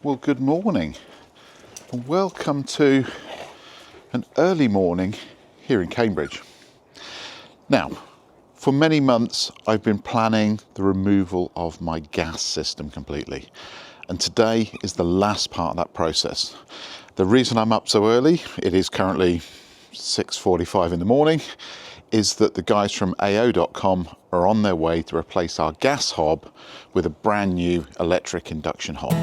Well, good morning and welcome to an early morning here in Cambridge. Now, for many months I've been planning the removal of my gas system completely, and today is the last part of that process. The reason I'm up so early, it is currently 6:45 in the morning, is that the guys from AO.com are on their way to replace our gas hob with a brand new electric induction hob.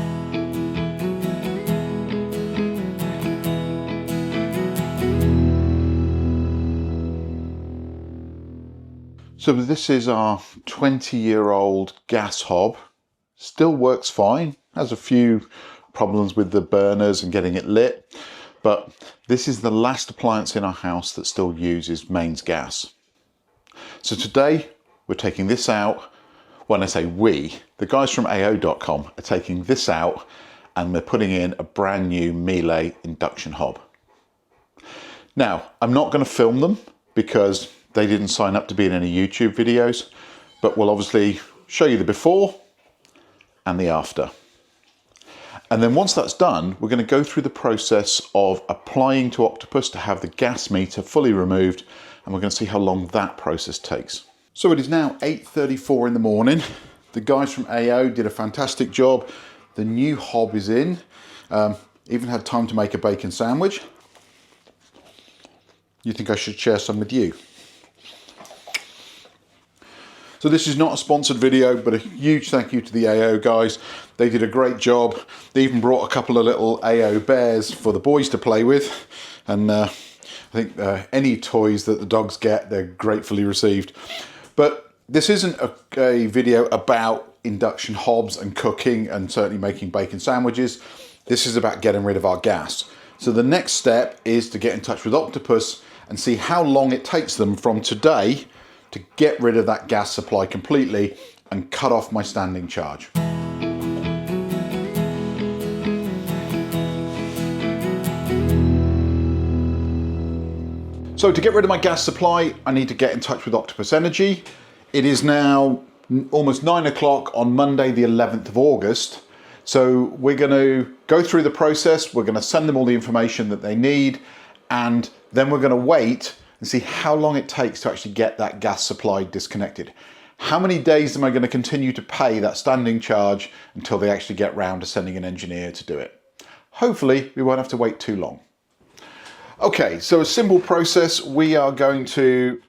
So this is our 20-year-old gas hob. Still works fine, has a few problems with the burners and getting it lit, but this is the last appliance in our house that still uses mains gas. So today we're taking this out. When I say we, the guys from AO.com are taking this out and we're putting in a brand new Miele induction hob. Now, I'm not going to film them because they didn't sign up to be in any YouTube videos, but we'll obviously show you the before and the after. And then once that's done, we're going to go through the process of applying to Octopus to have the gas meter fully removed, and we're going to see how long that process takes. So it is now 8:34 in the morning. The guys from AO did a fantastic job. The new hob is in. Even had time to make a bacon sandwich. You think I should share some with you? So this is not a sponsored video, but a huge thank you to the AO guys. They did a great job. They even brought a couple of little AO bears for the boys to play with. And I think any toys that the dogs get, they're gratefully received. But this isn't a video about induction hobs and cooking and certainly making bacon sandwiches. This is about getting rid of our gas. So the next step is to get in touch with Octopus and see how long it takes them from today to get rid of that gas supply completely and cut off my standing charge. So to get rid of my gas supply, I need to get in touch with Octopus Energy. It is now almost 9 o'clock on Monday, the 11th of August. So we're going to go through the process. We're going to send them all the information that they need, and then we're going to wait and see how long it takes to actually get that gas supply disconnected. How many days am I going to continue to pay that standing charge until they actually get round to sending an engineer to do it? Hopefully we won't have to wait too long. Okay, so a simple process. We are going to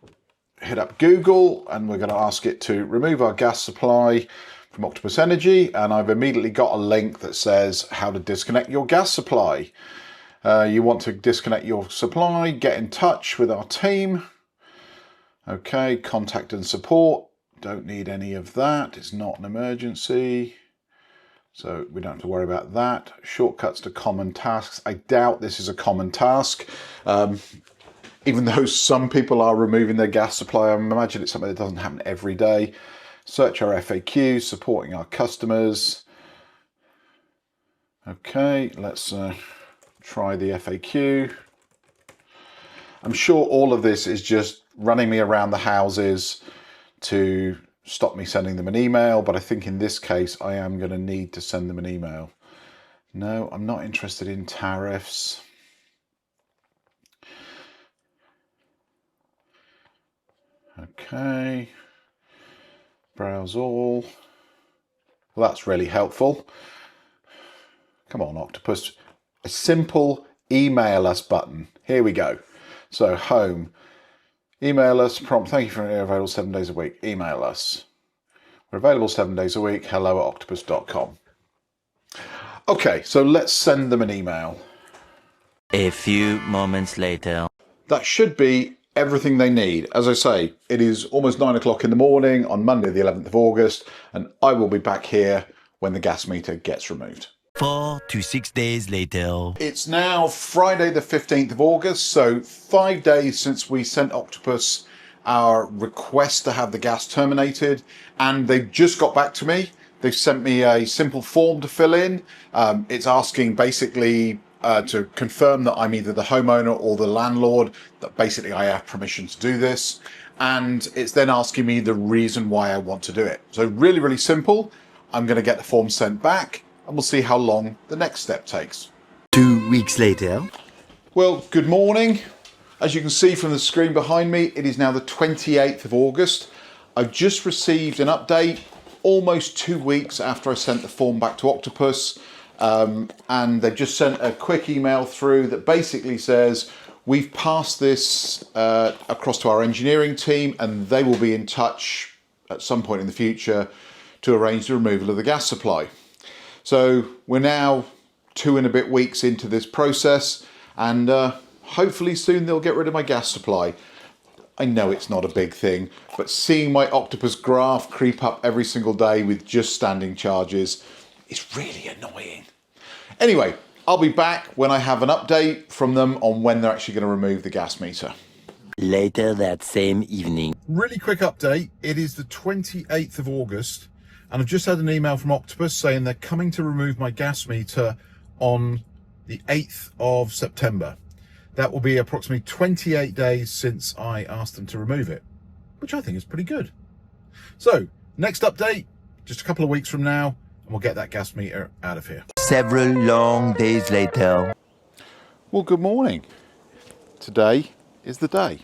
hit up Google and we're going to ask it to remove our gas supply from Octopus Energy, and I've immediately got a link that says how to disconnect your gas supply. You want to disconnect your supply, get in touch with our team. Okay, contact and support. Don't need any of that. It's not an emergency, so we don't have to worry about that. Shortcuts to common tasks. I doubt this is a common task. Even though some people are removing their gas supply, I imagine it's something that doesn't happen every day. Search our FAQs, supporting our customers. Okay, let's try the FAQ. I'm sure all of this is just running me around the houses to stop me sending them an email, but I think in this case I am going to need to send them an email. No, I'm not interested in tariffs. Okay, browse all. Well, that's really helpful. Come on, Octopus. A simple email us button. Here we go. So home, email us, prompt, thank you for available 7 days a week. Email us. We're available 7 days a week. hello@octopus.com. Okay, so let's send them an email. A few moments later. That should be everything they need. As I say, it is almost 9 o'clock in the morning on Monday, the 11th of August, and I will be back here when the gas meter gets removed. 4 to 6 days later. It's now Friday the 15th of August, so 5 days since we sent Octopus our request to have the gas terminated, and they've just got back to me. They've sent me a simple form to fill in. It's asking basically to confirm that I'm either the homeowner or the landlord, that basically I have permission to do this. And it's then asking me the reason why I want to do it. So really, really simple. I'm going to get the form sent back. and we'll see how long the next step takes. 2 weeks later. Well, good morning. As you can see from the screen behind me, it is now the 28th of August. I've just received an update almost 2 weeks after I sent the form back to Octopus. And they've just sent a quick email through that basically says, we've passed this across to our engineering team and they will be in touch at some point in the future to arrange the removal of the gas supply. So we're now 2 and a bit weeks into this process, and hopefully soon they'll get rid of my gas supply. I know it's not a big thing, but seeing my Octopus graph creep up every single day with just standing charges is really annoying. Anyway, I'll be back when I have an update from them on when they're actually going to remove the gas meter. Later that same evening. Really quick update. It is the 28th of August, and I've just had an email from Octopus saying they're coming to remove my gas meter on the 8th of September. That will be approximately 28 days since I asked them to remove it, which I think is pretty good. So, next update, just a couple of weeks from now, and we'll get that gas meter out of here. Several long days later. Well, good morning. Today is the day.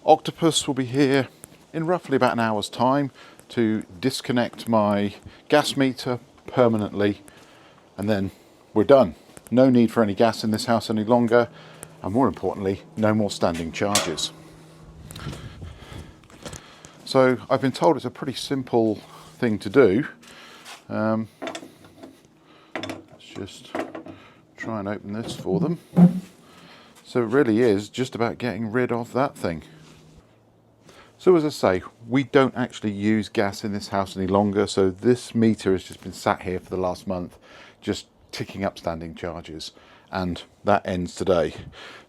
Octopus will be here in roughly about an hour's time to disconnect my gas meter permanently, and then we're done. No need for any gas in this house any longer, and more importantly, no more standing charges. So I've been told it's a pretty simple thing to do. Let's just try and open this for them. So it really is just about getting rid of that thing. So as I say, we don't actually use gas in this house any longer, so this meter has just been sat here for the last month, just ticking up standing charges, and that ends today.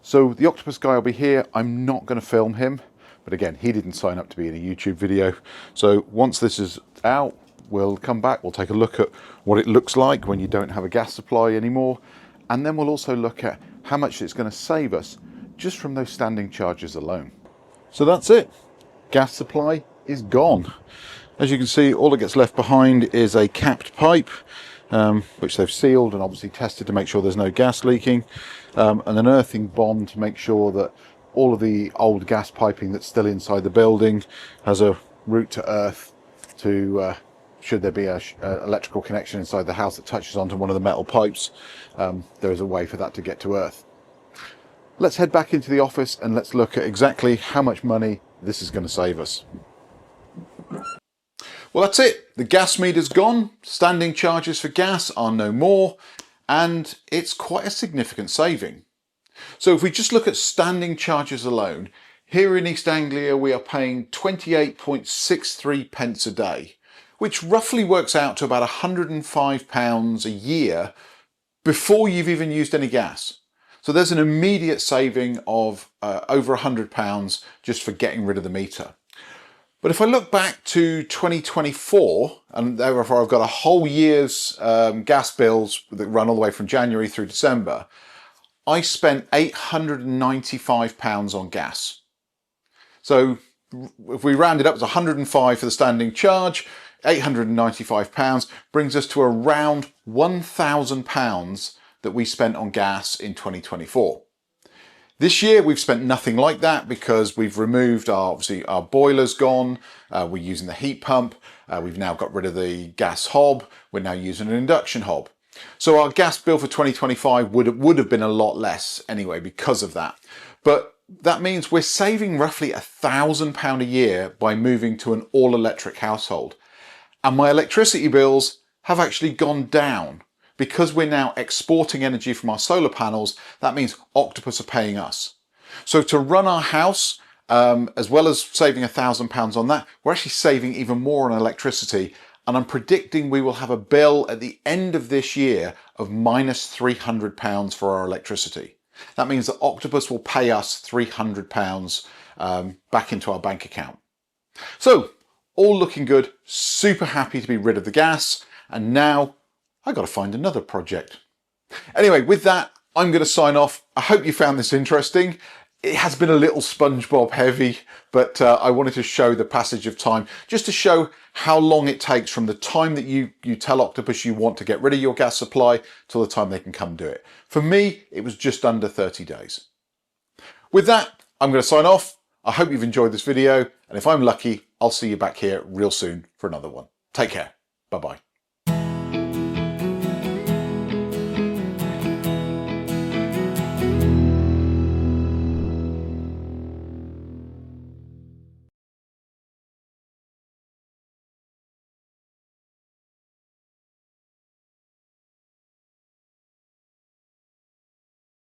So the Octopus guy will be here. I'm not going to film him, but again, he didn't sign up to be in a YouTube video. So once this is out, we'll come back, we'll take a look at what it looks like when you don't have a gas supply anymore, and then we'll also look at how much it's going to save us just from those standing charges alone. So that's it. Gas supply is gone. As you can see, all that gets left behind is a capped pipe, which they've sealed and obviously tested to make sure there's no gas leaking, and an earthing bond to make sure that all of the old gas piping that's still inside the building has a route to earth to, should there be an electrical connection inside the house that touches onto one of the metal pipes, there is a way for that to get to earth. Let's head back into the office and let's look at exactly how much money this is going to save us. Well, that's it. The gas meter's gone. Standing charges for gas are no more, and it's quite a significant saving. So if we just look at standing charges alone, here in East Anglia we are paying 28.63 pence a day, which roughly works out to about £105 a year before you've even used any gas. So there's an immediate saving of over £100 just for getting rid of the meter. But if I look back to 2024, and therefore I've got a whole year's gas bills that run all the way from January through December, I spent £895 on gas. So if we round it up, it's 105 for the standing charge, £895 brings us to around £1,000 that we spent on gas in 2024. This year we've spent nothing like that because we've removed obviously our boiler's gone, we're using the heat pump, we've now got rid of the gas hob, we're now using an induction hob. So our gas bill for 2025 would have been a lot less anyway because of that. But that means we're saving roughly £1,000 a year by moving to an all-electric household. And my electricity bills have actually gone down. Because we're now exporting energy from our solar panels, that means Octopus are paying us. So to run our house, as well as saving £1,000 on that, we're actually saving even more on electricity. And I'm predicting we will have a bill at the end of this year of minus £300 for our electricity. That means that Octopus will pay us £300 back into our bank account. So all looking good, super happy to be rid of the gas. And now I got to find another project. Anyway, with that, I'm going to sign off. I hope you found this interesting. It has been a little SpongeBob heavy, but I wanted to show the passage of time, just to show how long it takes from the time that you tell Octopus you want to get rid of your gas supply till the time they can come do it. For me, it was just under 30 days. With that, I'm going to sign off. I hope you've enjoyed this video, and if I'm lucky, I'll see you back here real soon for another one. Take care. Bye-bye.